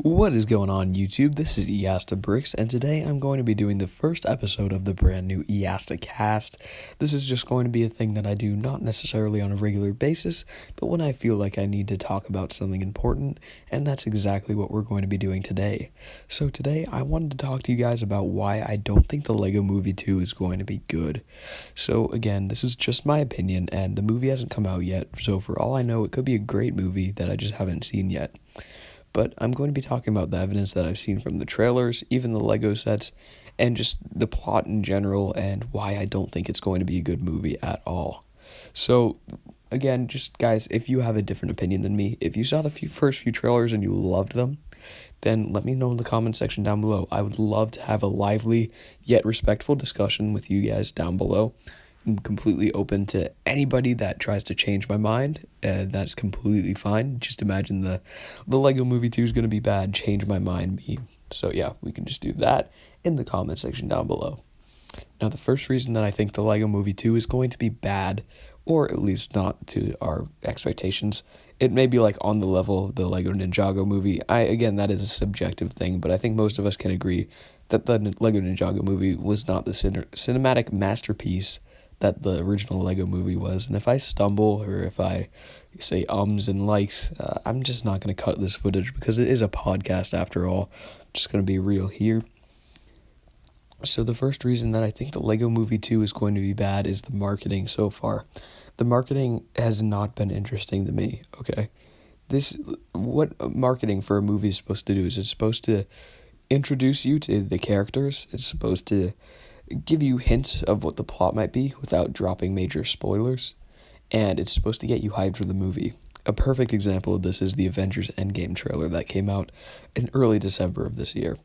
What is going on, YouTube? This is Eastacast, and today I'm going to be doing the first episode of the brand new Eastacast. This is just going to be a thing that I do not necessarily on a regular basis, but when I feel like I need to talk about something important, and that's exactly what we're going to be doing today. So today, I wanted to talk to you guys about why I don't think the Lego Movie 2 is going to be good. So again, this is just my opinion, and the movie hasn't come out yet, so for all I know, it could be a great movie that I just haven't seen yet. But I'm going to be talking about the evidence that I've seen from the trailers, even the Lego sets, and just the plot in general, and why I don't think it's going to be a good movie at all. So, again, just guys, if you have a different opinion than me, if you saw the first few trailers and you loved them, then let me know in the comment section down below. I would love to have a lively yet respectful discussion with you guys down below. I'm completely open to anybody that tries to change my mind, and that's completely fine. Just imagine the Lego Movie 2 is going to be bad, change my mind me. So yeah, we can just do that in the comment section down below. Now, the first reason that I think the Lego Movie 2 is going to be bad, or at least not to our expectations, it may be like on the level of the Lego Ninjago movie. Again, that is a subjective thing, but I think most of us can agree that the Lego Ninjago movie was not the cinematic masterpiece that the original Lego movie was. And if I stumble or if I say ums and likes, I'm just not going to cut this footage because it is a podcast after all. I'm just going to be real here. So the first reason that I think the Lego Movie 2 is going to be bad is the marketing so far. The marketing has not been interesting to me, okay? What marketing for a movie is supposed to do is it's supposed to introduce you to the characters. It's supposed to give you hints of what the plot might be without dropping major spoilers, and it's supposed to get you hyped for the movie. A perfect example of this is the Avengers Endgame trailer that came out in early December of this year.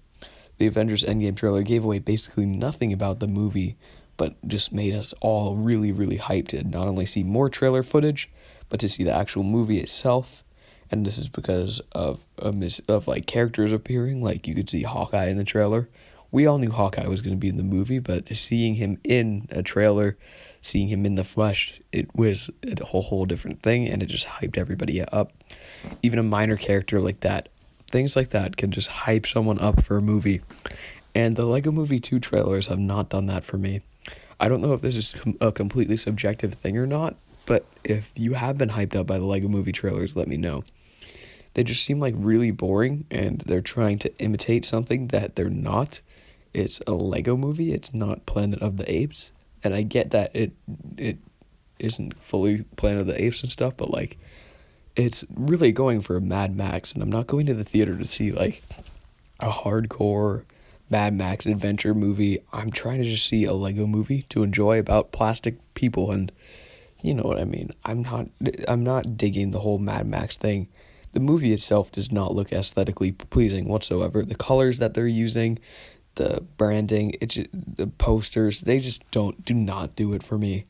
The Avengers Endgame trailer gave away basically nothing about the movie, but just made us all really, really hyped to not only see more trailer footage, but to see the actual movie itself. And this is because of like characters appearing, like you could see Hawkeye in the trailer. We all knew Hawkeye was going to be in the movie, but seeing him in a trailer, seeing him in the flesh, it was a whole different thing, and it just hyped everybody up. Even a minor character like that, things like that can just hype someone up for a movie. And the Lego Movie 2 trailers have not done that for me. I don't know if this is a completely subjective thing or not, but if you have been hyped up by the Lego Movie trailers, let me know. They just seem like really boring, and they're trying to imitate something that they're not. It's a Lego movie. It's not Planet of the Apes. And I get that it isn't fully Planet of the Apes and stuff, but like it's really going for a Mad Max, and I'm not going to the theater to see like a hardcore Mad Max adventure movie. I'm trying to just see a Lego movie to enjoy about plastic people, and you know what I mean. I'm not digging the whole Mad Max thing. The movie itself does not look aesthetically pleasing whatsoever. The colors that they're using, the branding, the posters, they just do not do it for me.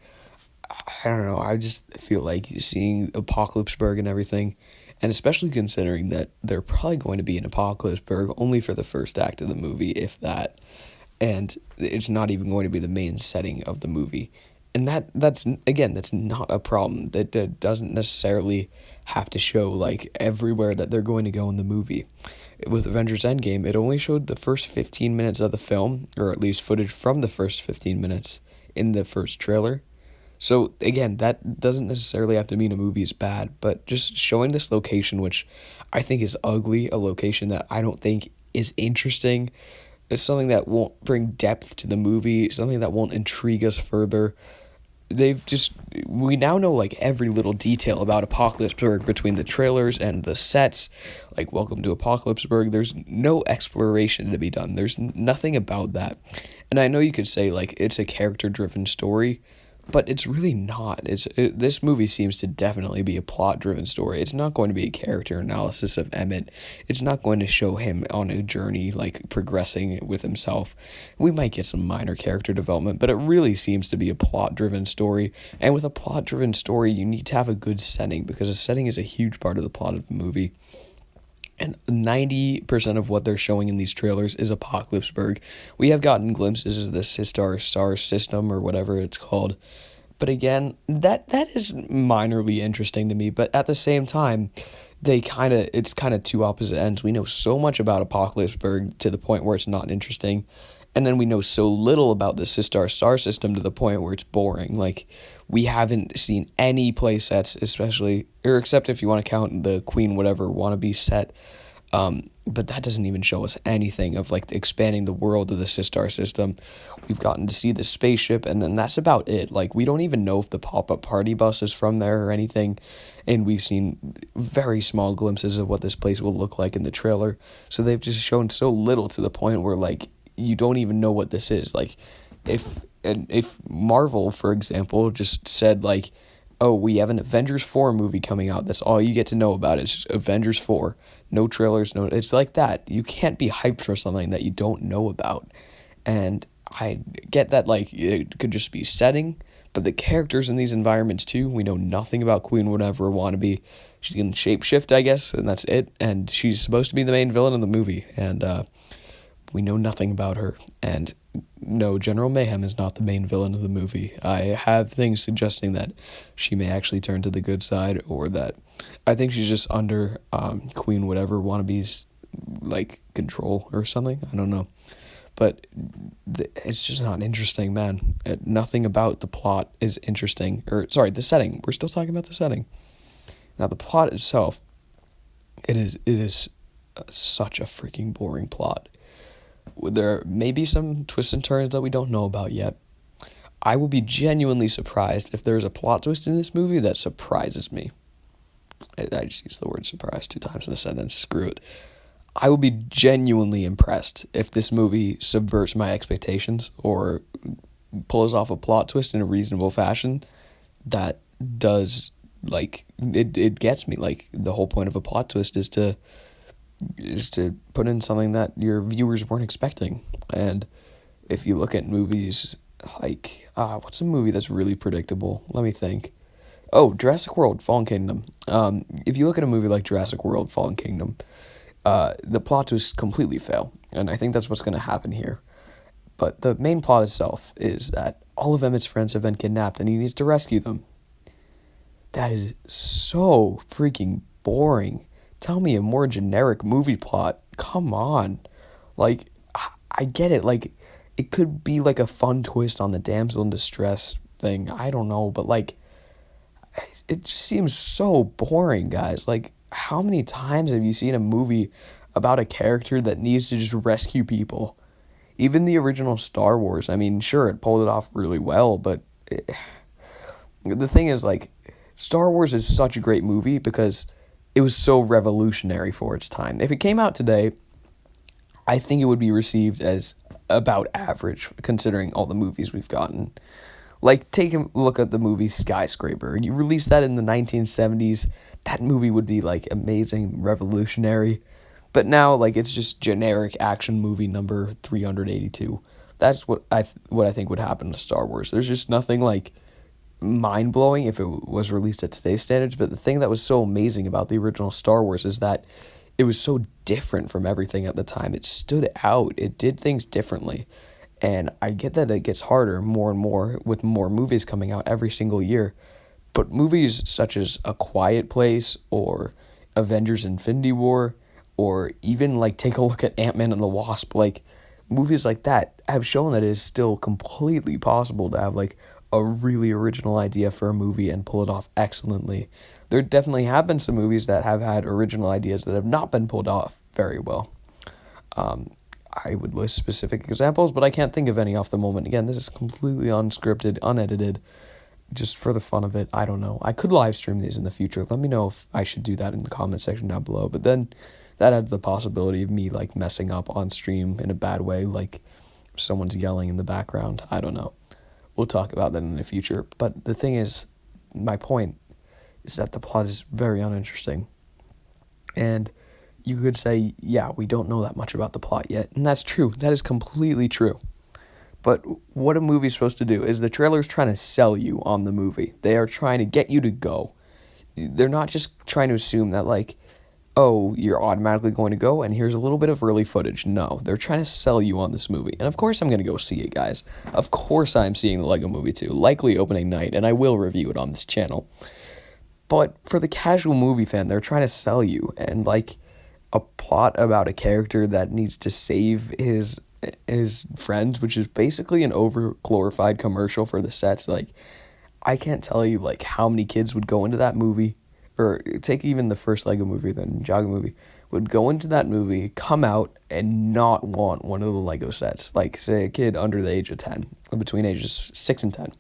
I don't know, I just feel like seeing Apocalypseburg and everything, and especially considering that they're probably going to be in Apocalypseburg only for the first act of the movie, if that, and it's not even going to be the main setting of the movie. And that's not a problem. That doesn't necessarily have to show like everywhere that they're going to go in the movie. With Avengers Endgame, it only showed the first 15 minutes of the film, or at least footage from the first 15 minutes in the first trailer. So again, that doesn't necessarily have to mean a movie is bad, but just showing this location, which I think is ugly, a location that I don't think is interesting, is something that won't bring depth to the movie, something that won't intrigue us further. We now know like every little detail about Apocalypseburg between the trailers and the sets, like Welcome to Apocalypseburg. There's no exploration to be done. There's nothing about that. And I know you could say like it's a character-driven story, but it's really not. This movie seems to definitely be a plot-driven story. It's not going to be a character analysis of Emmett. It's not going to show him on a journey, like, progressing with himself. We might get some minor character development, but it really seems to be a plot-driven story. And with a plot-driven story, you need to have a good setting, because a setting is a huge part of the plot of the movie. And 90% of what they're showing in these trailers is Apocalypseburg. We have gotten glimpses of the Sistar Star system, or whatever it's called. But again, that is minorly interesting to me. But at the same time, it's kind of two opposite ends. We know so much about Apocalypseburg to the point where it's not interesting, and then we know so little about the Sistar star system to the point where it's boring. Like, we haven't seen any play sets, especially, or except if you want to count the Queen whatever wannabe set. But that doesn't even show us anything of like expanding the world of the Sistar system. We've gotten to see the spaceship, and then that's about it. Like, we don't even know if the pop-up party bus is from there or anything, and we've seen very small glimpses of what this place will look like in the trailer. So they've just shown so little to the point where like you don't even know what this is. Like, if Marvel, for example, just said like, oh, we have an Avengers 4 movie coming out. That's all you get to know about it. It's just Avengers 4. No trailers, no... It's like that. You can't be hyped for something that you don't know about. And I get that, like, it could just be setting, but the characters in these environments, too, we know nothing about Queen whatever wannabe. She can shapeshift, I guess, and that's it. And she's supposed to be the main villain in the movie. And we know nothing about her. And no, General Mayhem is not the main villain of the movie. I have things suggesting that she may actually turn to the good side, or that I think she's just under Queen whatever wannabe's like control or something. I don't know, but it's just not interesting, man. Nothing about the plot is interesting. Or sorry, the setting. We're still talking about the setting. Now the plot itself, it is such a freaking boring plot. There may be some twists and turns that we don't know about yet. I will be genuinely surprised if there's a plot twist in this movie that surprises me. I just used the word surprise 2 times in a sentence. Screw it. I will be genuinely impressed if this movie subverts my expectations or pulls off a plot twist in a reasonable fashion that does, like, it gets me. Like, the whole point of a plot twist is to put in something that your viewers weren't expecting. And if you look at movies like, what's a movie that's really predictable? Let me think. Oh, Jurassic World, Fallen Kingdom. If you look at a movie like Jurassic World, Fallen Kingdom, the plot twists completely fail. And I think that's what's going to happen here. But the main plot itself is that all of Emmett's friends have been kidnapped and he needs to rescue them. That is so freaking boring. Tell me a more generic movie plot. Come on. Like, I get it. Like, it could be like a fun twist on the damsel in distress thing. I don't know. But, like, it just seems so boring, guys. Like, how many times have you seen a movie about a character that needs to just rescue people? Even the original Star Wars. I mean, sure, it pulled it off really well. But the thing is, like, Star Wars is such a great movie because it was so revolutionary for its time. If it came out today, I think it would be received as about average, considering all the movies we've gotten. Like, take a look at the movie Skyscraper. You release that in the 1970s, that movie would be, like, amazing, revolutionary. But now, like, it's just generic action movie number 382. That's what I think would happen to Star Wars. There's just nothing, like, mind-blowing if it was released at today's standards, but the thing that was so amazing about the original Star Wars is that it was so different from everything at the time. It stood out. It did things differently. And I get that it gets harder more and more with more movies coming out every single year, but movies such as A Quiet Place or Avengers Infinity War, or even like take a look at Ant-Man and the Wasp, like movies like that have shown that it is still completely possible to have like a really original idea for a movie and pull it off excellently. There definitely have been some movies that have had original ideas that have not been pulled off very well. I would list specific examples, but I can't think of any off the moment. Again, this is completely unscripted, unedited, just for the fun of it. I don't know. I could live stream these in the future. Let me know if I should do that in the comment section down below. But then that adds the possibility of me like messing up on stream in a bad way, like someone's yelling in the background. I don't know. We'll talk about that in the future. But the thing is, my point is that the plot is very uninteresting. And you could say, yeah, we don't know that much about the plot yet. And that's true. That is completely true. But what a movie's supposed to do is the trailer's trying to sell you on the movie. They are trying to get you to go. They're not just trying to assume that, like, oh, you're automatically going to go, and here's a little bit of early footage. No, they're trying to sell you on this movie. And of course I'm going to go see it, guys. Of course I'm seeing the Lego Movie 2, likely opening night, and I will review it on this channel. But for the casual movie fan, they're trying to sell you, and like a plot about a character that needs to save his friends, which is basically an over glorified commercial for the sets. Like, I can't tell you like how many kids would go into that movie, or take even the first Lego movie, the Ninjago movie, would go into that movie, come out, and not want one of the Lego sets. Like, say a kid under the age of 10, or between ages 6 and 10,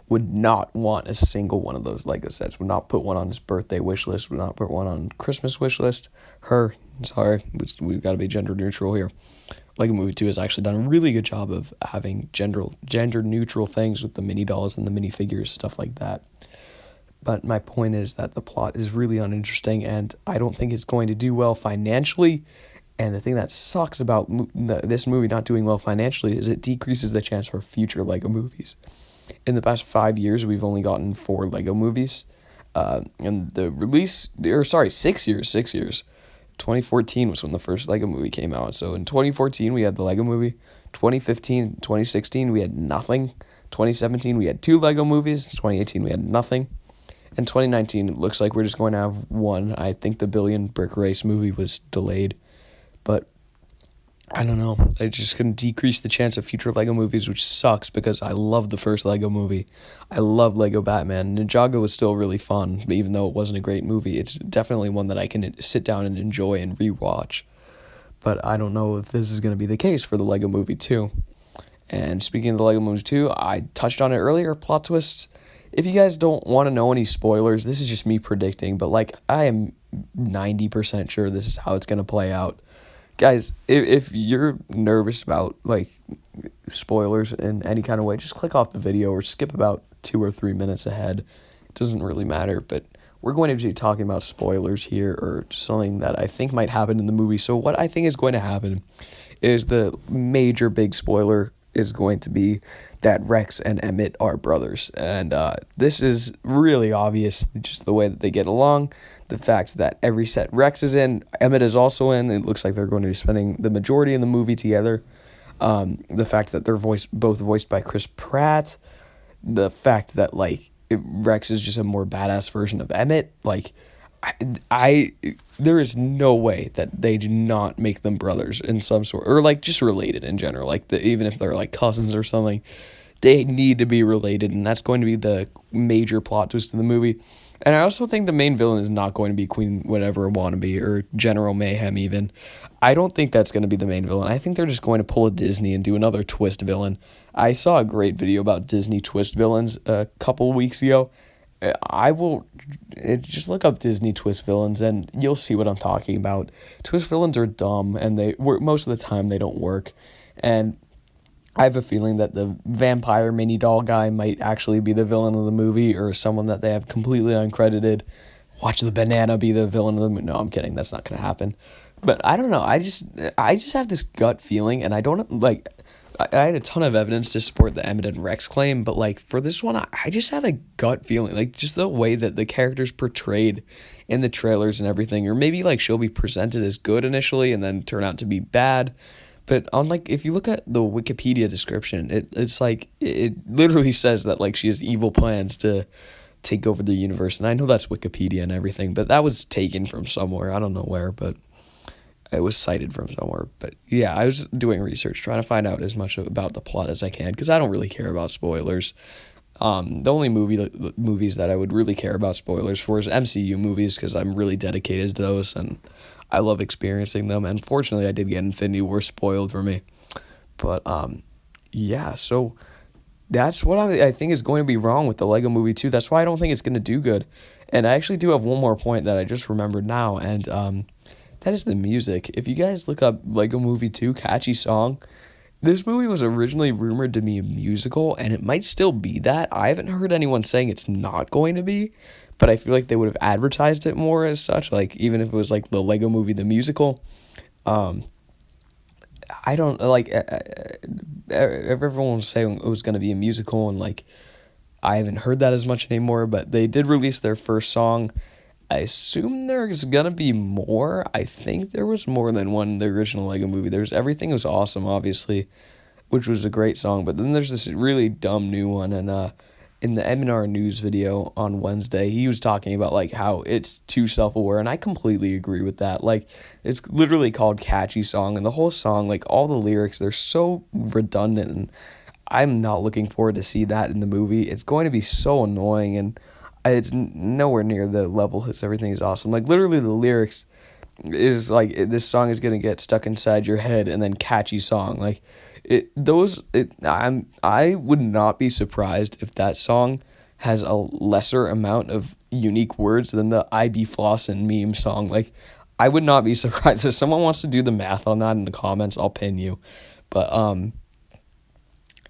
would not want a single one of those Lego sets, would not put one on his birthday wish list, would not put one on Christmas wish list. Sorry, we've got to be gender neutral here. Lego Movie 2 has actually done a really good job of having gender neutral things with the mini dolls and the minifigures, stuff like that. But my point is that the plot is really uninteresting, and I don't think it's going to do well financially. And the thing that sucks about this movie not doing well financially is it decreases the chance for future Lego movies. In the past 5 years, we've only gotten 4 Lego movies. And the release, 6 years. 2014 was when the first Lego movie came out. So in 2014, we had the Lego movie. 2015, 2016, we had nothing. 2017, we had 2 Lego movies. 2018, we had nothing. In 2019, it looks like we're just going to have one. I think the Billion Brick Race movie was delayed. But I don't know. It's just going to decrease the chance of future Lego movies, which sucks because I love the first Lego movie. I love Lego Batman. Ninjago was still really fun, even though it wasn't a great movie. It's definitely one that I can sit down and enjoy and rewatch. But I don't know if this is going to be the case for the Lego Movie 2. And speaking of the Lego Movie 2, I touched on it earlier, plot twists. If you guys don't want to know any spoilers, this is just me predicting, but like I am 90% sure this is how it's going to play out. Guys, if you're nervous about, like, spoilers in any kind of way, just click off the video or skip about 2 or 3 minutes ahead. It doesn't really matter, but we're going to be talking about spoilers here, or something that I think might happen in the movie. So what I think is going to happen is the major big spoiler is going to be that Rex and Emmett are brothers. And this is really obvious, just the way that they get along. The fact that every set Rex is in, Emmett is also in. It looks like they're going to be spending the majority in the movie together. The fact that they're both voiced by Chris Pratt. The fact that like Rex is just a more badass version of Emmett. Like, I there is no way that they do not make them brothers in some sort, or like just related in general. Like even if they're like cousins or something, they need to be related, and that's going to be the major plot twist in the movie. And I also think the main villain is not going to be Queen whatever wannabe or General Mayhem even. I don't think that's going to be the main villain. I think they're just going to pull a Disney and do another twist villain. I saw a great video about Disney twist villains a couple weeks ago. I will just look up Disney twist villains and you'll see what I'm talking about. Twist villains are dumb, and they work most of the time. They don't work. And I have a feeling that the vampire mini doll guy might actually be the villain of the movie, or someone that they have completely uncredited. Watch the banana be the villain of the movie. No, I'm kidding. That's not going to happen. But I don't know. I just have this gut feeling, and I don't, like, I had a ton of evidence to support the Emmett and Rex claim, but, like, for this one, I just have a gut feeling. Like, just the way that the character's portrayed in the trailers and everything, or maybe, like, she'll be presented as good initially and then turn out to be bad. But on, like, if you look at the Wikipedia description, it's like, it literally says that, like, she has evil plans to take over the universe. And I know that's Wikipedia and everything, but that was taken from somewhere. I don't know where, but it was cited from somewhere. But yeah, I was doing research, trying to find out as much about the plot as I can, because I don't really care about spoilers. The only movies that I would really care about spoilers for is MCU movies, because I'm really dedicated to those, and I love experiencing them. And fortunately, I did get Infinity War spoiled for me. But yeah, so that's what I think is going to be wrong with the Lego Movie 2. That's why I don't think it's going to do good. And I actually do have one more point that I just remembered now, and that is the music. If you guys look up Lego Movie 2, catchy song, this movie was originally rumored to be a musical, and it might still be that. I haven't heard anyone saying it's not going to be, but I feel like they would have advertised it more as such, like, even if it was, like, the Lego Movie, the musical. I don't, like, everyone was saying it was going to be a musical, and, like, I haven't heard that as much anymore, but they did release their first song. I assume there's going to be more. I think there was more than one in the original Lego Movie. Everything Was Awesome, obviously, which was a great song, but then there's this really dumb new one, and in the Emmett Are news video on Wednesday, he was talking about like how it's too self-aware, and I completely agree with that. Like, it's literally called Catchy Song, and the whole song, like all the lyrics, they're so redundant, and I'm not looking forward to see that in the movie. It's going to be so annoying, and it's nowhere near the level as Everything Is Awesome. Like, literally the lyrics is like, this song is gonna get stuck inside your head, and then catchy song, like I would not be surprised if that song has a lesser amount of unique words than the I Be Flossin' meme song. Like, I would not be surprised. If someone wants to do the math on that in the comments, I'll pin you. But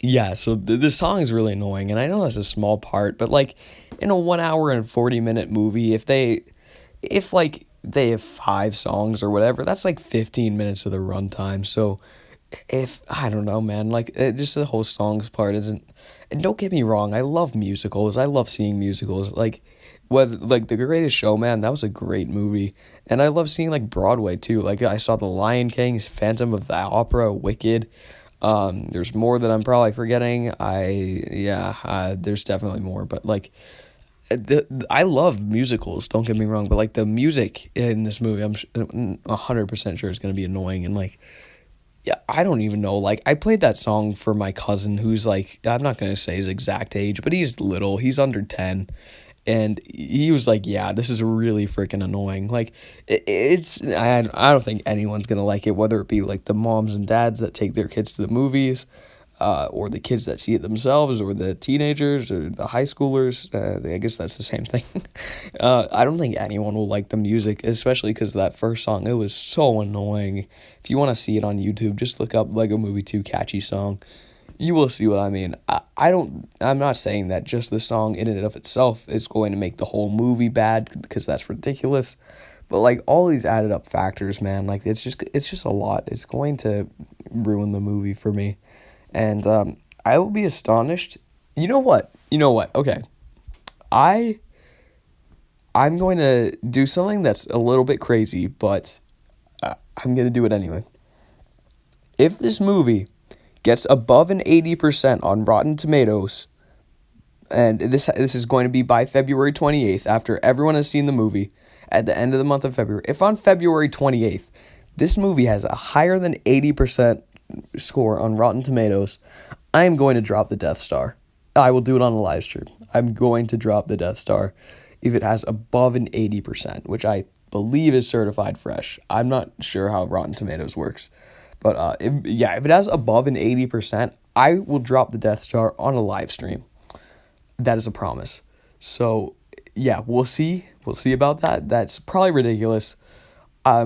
yeah, so this song is really annoying, and I know that's a small part, but like in a 1 hour and 40 minute movie, if like they have 5 songs or whatever, that's like 15 minutes of the runtime. So if I don't know, man, like just the whole songs part isn't. And don't get me wrong, I love musicals. I love seeing musicals. Like whether like The Greatest Showman, that was a great movie, and I love seeing like Broadway too. Like I saw The Lion King, Phantom of the Opera, Wicked. There's more that I'm probably forgetting. There's definitely more, but like I love musicals, don't get me wrong, but like the music in this movie, I'm 100% sure is going to be annoying. And like, yeah, I don't even know. Like, I played that song for my cousin who's like, I'm not going to say his exact age, but he's little, he's under 10. And he was like, yeah, this is really freaking annoying. Like, I don't think anyone's going to like it, whether it be like the moms and dads that take their kids to the movies, or the kids that see it themselves, or the teenagers, or the high schoolers. I guess that's the same thing. I don't think anyone will like the music, especially because that first song, it was so annoying. If you want to see it on YouTube, just look up Lego Movie 2 Catchy Song. You will see what I mean. I'm not saying that just the song in and of itself is going to make the whole movie bad, because that's ridiculous. But like all these added up factors, man, like it's just a lot. It's going to ruin the movie for me. And I will be astonished. You know what? Okay. I'm going to do something that's a little bit crazy, but I'm going to do it anyway. If this movie gets above an 80% on Rotten Tomatoes, and this is going to be by February 28th, after everyone has seen the movie, at the end of the month of February. If on February 28th, this movie has a higher than 80% score on Rotten Tomatoes, I am going to drop the Death Star. I will do it on a live stream. I'm going to drop the Death Star if it has above an 80%, which I believe is certified fresh. I'm not sure how Rotten Tomatoes works. But if it has above an 80%, I will drop the Death Star on a live stream. That is a promise. So, yeah, we'll see. We'll see about that. That's probably ridiculous. I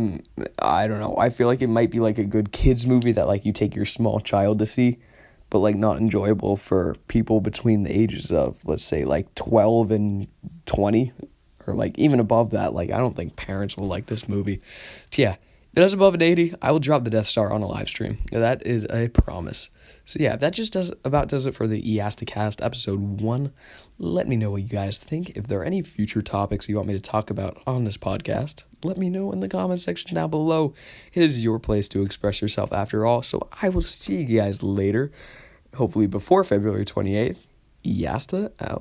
don't know. I feel like it might be like a good kids movie that like you take your small child to see, but like not enjoyable for people between the ages of, let's say, like 12 and 20, or like even above that. Like, I don't think parents will like this movie. So, yeah. If it has above an 80, I will drop the Death Star on a live stream. That is a promise. So yeah, that just does it for the Eastacast episode 1. Let me know what you guys think. If there are any future topics you want me to talk about on this podcast, let me know in the comment section down below. It is your place to express yourself after all. So I will see you guys later, hopefully before February 28th. Easta out.